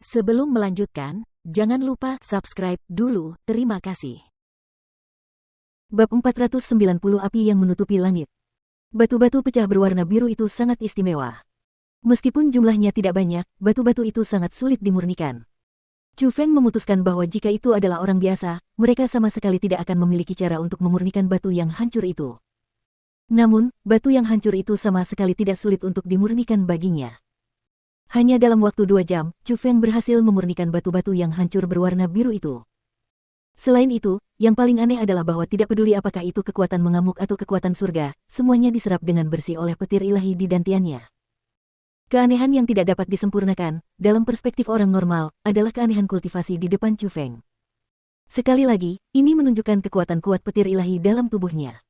Sebelum melanjutkan, jangan lupa subscribe dulu, terima kasih. Bab 490 Api yang menutupi langit. Batu-batu pecah berwarna biru itu sangat istimewa. Meskipun jumlahnya tidak banyak, batu-batu itu sangat sulit dimurnikan. Chu Feng memutuskan bahwa jika itu adalah orang biasa, mereka sama sekali tidak akan memiliki cara untuk memurnikan batu yang hancur itu. Namun, batu yang hancur itu sama sekali tidak sulit untuk dimurnikan baginya. Hanya dalam waktu 2 jam, Chu Feng berhasil memurnikan batu-batu yang hancur berwarna biru itu. Selain itu, yang paling aneh adalah bahwa tidak peduli apakah itu kekuatan mengamuk atau kekuatan surga, semuanya diserap dengan bersih oleh petir ilahi di dantiannya. Keanehan yang tidak dapat disempurnakan, dalam perspektif orang normal, adalah keanehan kultivasi di depan Chu Feng. Sekali lagi, ini menunjukkan kekuatan kuat petir ilahi dalam tubuhnya.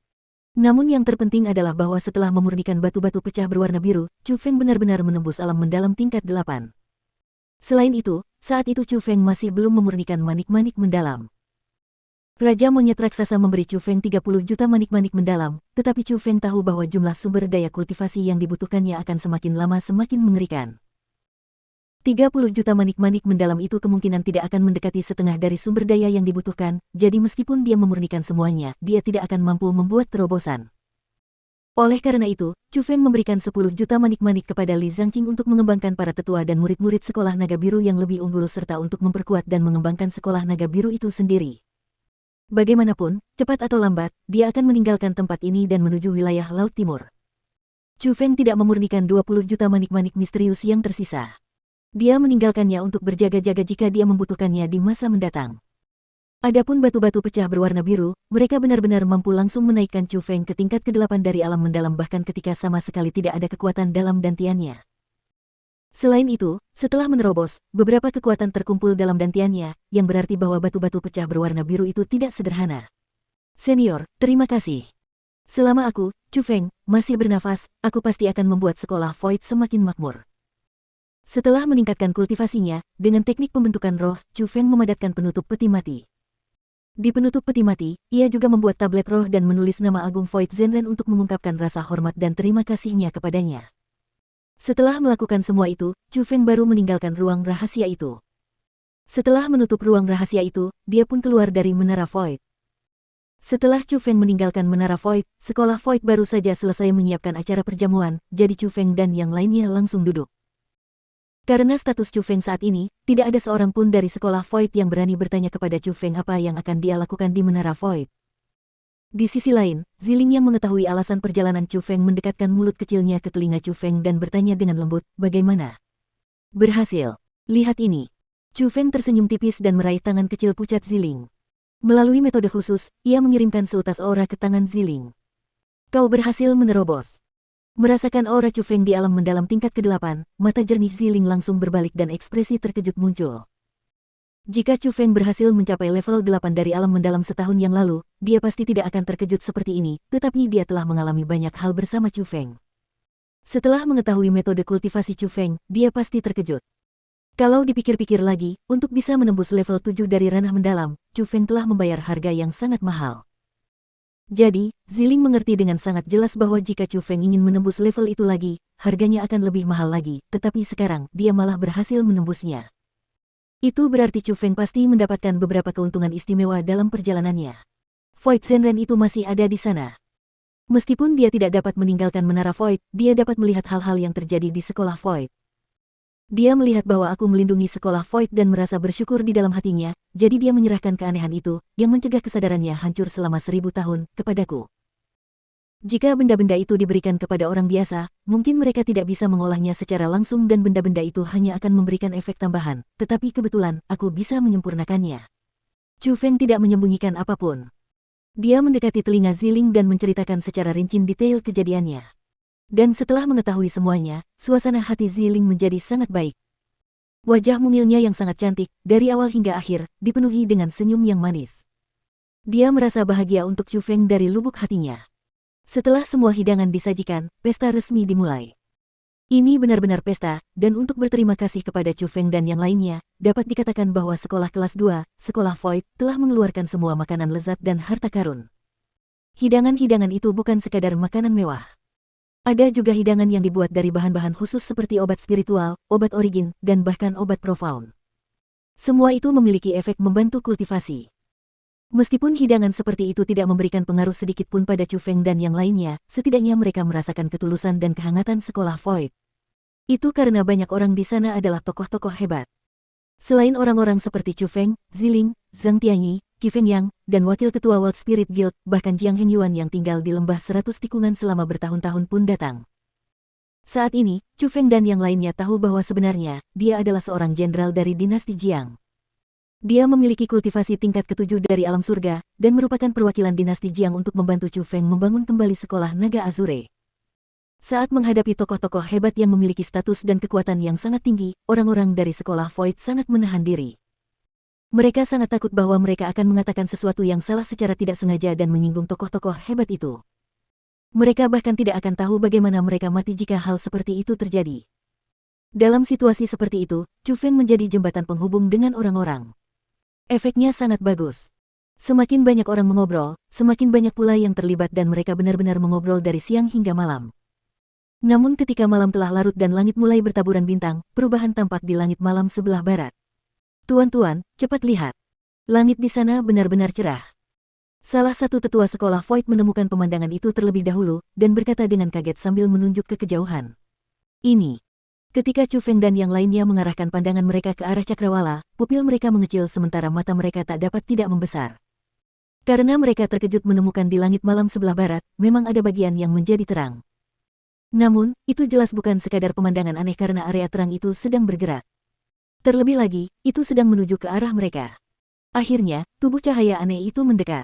Namun yang terpenting adalah bahwa setelah memurnikan batu-batu pecah berwarna biru, Chu Feng benar-benar menembus alam mendalam tingkat 8. Selain itu, saat itu Chu Feng masih belum memurnikan manik-manik mendalam. Raja Monyet Raksasa memberi Chu Feng 30 juta manik-manik mendalam, tetapi Chu Feng tahu bahwa jumlah sumber daya kultivasi yang dibutuhkannya akan semakin lama semakin mengerikan. 30 juta manik-manik mendalam itu kemungkinan tidak akan mendekati setengah dari sumber daya yang dibutuhkan, jadi meskipun dia memurnikan semuanya, dia tidak akan mampu membuat terobosan. Oleh karena itu, Chu Feng memberikan 10 juta manik-manik kepada Li Zhangqing untuk mengembangkan para tetua dan murid-murid sekolah naga biru yang lebih unggul serta untuk memperkuat dan mengembangkan sekolah naga biru itu sendiri. Bagaimanapun, cepat atau lambat, dia akan meninggalkan tempat ini dan menuju wilayah Laut Timur. Chu Feng tidak memurnikan 20 juta manik-manik misterius yang tersisa. Dia meninggalkannya untuk berjaga-jaga jika dia membutuhkannya di masa mendatang. Adapun batu-batu pecah berwarna biru, mereka benar-benar mampu langsung menaikkan Chu Feng ke tingkat ke-8 dari alam mendalam bahkan ketika sama sekali tidak ada kekuatan dalam dantiannya. Selain itu, setelah menerobos, beberapa kekuatan terkumpul dalam dantiannya, yang berarti bahwa batu-batu pecah berwarna biru itu tidak sederhana. Senior, terima kasih. Selama aku, Chu Feng, masih bernafas, aku pasti akan membuat sekolah Void semakin makmur. Setelah meningkatkan kultivasinya, dengan teknik pembentukan roh, Chu Feng memadatkan penutup peti mati. Di penutup peti mati, ia juga membuat tablet roh dan menulis nama Agung Void Zenren untuk mengungkapkan rasa hormat dan terima kasihnya kepadanya. Setelah melakukan semua itu, Chu Feng baru meninggalkan ruang rahasia itu. Setelah menutup ruang rahasia itu, dia pun keluar dari Menara Void. Setelah Chu Feng meninggalkan Menara Void, sekolah Void baru saja selesai menyiapkan acara perjamuan, jadi Chu Feng dan yang lainnya langsung duduk. Karena status Chu Feng saat ini, tidak ada seorang pun dari sekolah Void yang berani bertanya kepada Chu Feng apa yang akan dia lakukan di Menara Void. Di sisi lain, Ziling yang mengetahui alasan perjalanan Chu Feng mendekatkan mulut kecilnya ke telinga Chu Feng dan bertanya dengan lembut, "Bagaimana?" "Berhasil. Lihat ini." Chu Feng tersenyum tipis dan meraih tangan kecil pucat Ziling. Melalui metode khusus, ia mengirimkan seutas aura ke tangan Ziling. "Kau berhasil menerobos." Merasakan aura Chu Feng di alam mendalam tingkat ke-8, mata jernih Ziling langsung berbalik dan ekspresi terkejut muncul. Jika Chu Feng berhasil mencapai level 8 dari alam mendalam setahun yang lalu, dia pasti tidak akan terkejut seperti ini, tetapi dia telah mengalami banyak hal bersama Chu Feng. Setelah mengetahui metode kultivasi Chu Feng, dia pasti terkejut. Kalau dipikir-pikir lagi, untuk bisa menembus level 7 dari ranah mendalam, Chu Feng telah membayar harga yang sangat mahal. Jadi, Ziling mengerti dengan sangat jelas bahwa jika Chu Feng ingin menembus level itu lagi, harganya akan lebih mahal lagi, tetapi sekarang, dia malah berhasil menembusnya. Itu berarti Chu Feng pasti mendapatkan beberapa keuntungan istimewa dalam perjalanannya. Void Zenren itu masih ada di sana. Meskipun dia tidak dapat meninggalkan Menara Void, dia dapat melihat hal-hal yang terjadi di sekolah Void. Dia melihat bahwa aku melindungi sekolah Void dan merasa bersyukur di dalam hatinya, jadi dia menyerahkan keanehan itu, yang mencegah kesadarannya hancur selama 1000 tahun, kepadaku. Jika benda-benda itu diberikan kepada orang biasa, mungkin mereka tidak bisa mengolahnya secara langsung dan benda-benda itu hanya akan memberikan efek tambahan, tetapi kebetulan, aku bisa menyempurnakannya. Chu Feng tidak menyembunyikan apapun. Dia mendekati telinga Ziling dan menceritakan secara rinci detail kejadiannya. Dan setelah mengetahui semuanya, suasana hati Ziling menjadi sangat baik. Wajah mungilnya yang sangat cantik, dari awal hingga akhir, dipenuhi dengan senyum yang manis. Dia merasa bahagia untuk Chu Feng dari lubuk hatinya. Setelah semua hidangan disajikan, pesta resmi dimulai. Ini benar-benar pesta, dan untuk berterima kasih kepada Chu Feng dan yang lainnya, dapat dikatakan bahwa sekolah kelas 2, sekolah Void, telah mengeluarkan semua makanan lezat dan harta karun. Hidangan-hidangan itu bukan sekadar makanan mewah. Ada juga hidangan yang dibuat dari bahan-bahan khusus seperti obat spiritual, obat origin, dan bahkan obat profound. Semua itu memiliki efek membantu kultivasi. Meskipun hidangan seperti itu tidak memberikan pengaruh sedikit pun pada Chu Feng dan yang lainnya, setidaknya mereka merasakan ketulusan dan kehangatan sekolah Void. Itu karena banyak orang di sana adalah tokoh-tokoh hebat. Selain orang-orang seperti Chu Feng, Ziling, Zhang Tianyi, Qi Fengyang, dan Wakil Ketua World Spirit Guild, bahkan Jiang Henyuan yang tinggal di lembah 100 tikungan selama bertahun-tahun pun datang. Saat ini, Chu Feng dan yang lainnya tahu bahwa sebenarnya, dia adalah seorang jenderal dari dinasti Jiang. Dia memiliki kultivasi tingkat ke-7 dari alam surga, dan merupakan perwakilan dinasti Jiang untuk membantu Chu Feng membangun kembali sekolah naga Azure. Saat menghadapi tokoh-tokoh hebat yang memiliki status dan kekuatan yang sangat tinggi, orang-orang dari sekolah Void sangat menahan diri. Mereka sangat takut bahwa mereka akan mengatakan sesuatu yang salah secara tidak sengaja dan menyinggung tokoh-tokoh hebat itu. Mereka bahkan tidak akan tahu bagaimana mereka mati jika hal seperti itu terjadi. Dalam situasi seperti itu, Chu Feng menjadi jembatan penghubung dengan orang-orang. Efeknya sangat bagus. Semakin banyak orang mengobrol, semakin banyak pula yang terlibat dan mereka benar-benar mengobrol dari siang hingga malam. Namun ketika malam telah larut dan langit mulai bertaburan bintang, perubahan tampak di langit malam sebelah barat. Tuan-tuan, cepat lihat. Langit di sana benar-benar cerah. Salah satu tetua sekolah Void menemukan pemandangan itu terlebih dahulu, dan berkata dengan kaget sambil menunjuk ke kejauhan. Ini. Ketika Chu Feng dan yang lainnya mengarahkan pandangan mereka ke arah cakrawala, pupil mereka mengecil sementara mata mereka tak dapat tidak membesar. Karena mereka terkejut menemukan di langit malam sebelah barat, memang ada bagian yang menjadi terang. Namun, itu jelas bukan sekadar pemandangan aneh karena area terang itu sedang bergerak. Terlebih lagi, itu sedang menuju ke arah mereka. Akhirnya, tubuh cahaya aneh itu mendekat.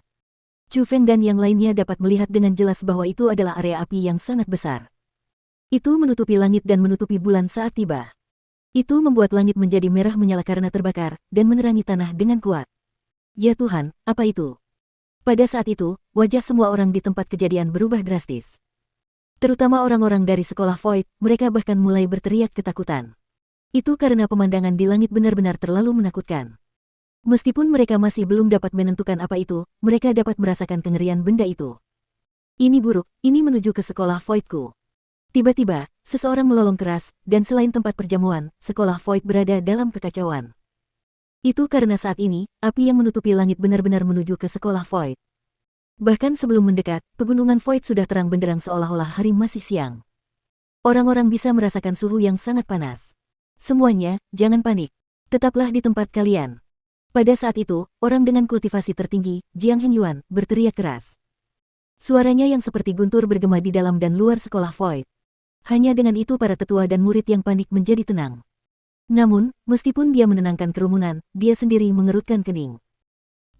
Chu Feng dan yang lainnya dapat melihat dengan jelas bahwa itu adalah area api yang sangat besar. Itu menutupi langit dan menutupi bulan saat tiba. Itu membuat langit menjadi merah menyala karena terbakar, dan menerangi tanah dengan kuat. Ya Tuhan, apa itu? Pada saat itu, wajah semua orang di tempat kejadian berubah drastis. Terutama orang-orang dari sekolah Void, mereka bahkan mulai berteriak ketakutan. Itu karena pemandangan di langit benar-benar terlalu menakutkan. Meskipun mereka masih belum dapat menentukan apa itu, mereka dapat merasakan kengerian benda itu. Ini buruk, ini menuju ke sekolah Voidku. Tiba-tiba, seseorang melolong keras, dan selain tempat perjamuan, sekolah Void berada dalam kekacauan. Itu karena saat ini, api yang menutupi langit benar-benar menuju ke sekolah Void. Bahkan sebelum mendekat, pegunungan Void sudah terang benderang seolah-olah hari masih siang. Orang-orang bisa merasakan suhu yang sangat panas. Semuanya, jangan panik. Tetaplah di tempat kalian. Pada saat itu, orang dengan kultivasi tertinggi, Jiang Henyuan, berteriak keras. Suaranya yang seperti guntur bergema di dalam dan luar sekolah Void. Hanya dengan itu para tetua dan murid yang panik menjadi tenang. Namun, meskipun dia menenangkan kerumunan, dia sendiri mengerutkan kening.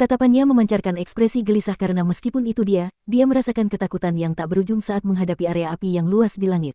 Tatapannya memancarkan ekspresi gelisah karena meskipun itu dia merasakan ketakutan yang tak berujung saat menghadapi area api yang luas di langit.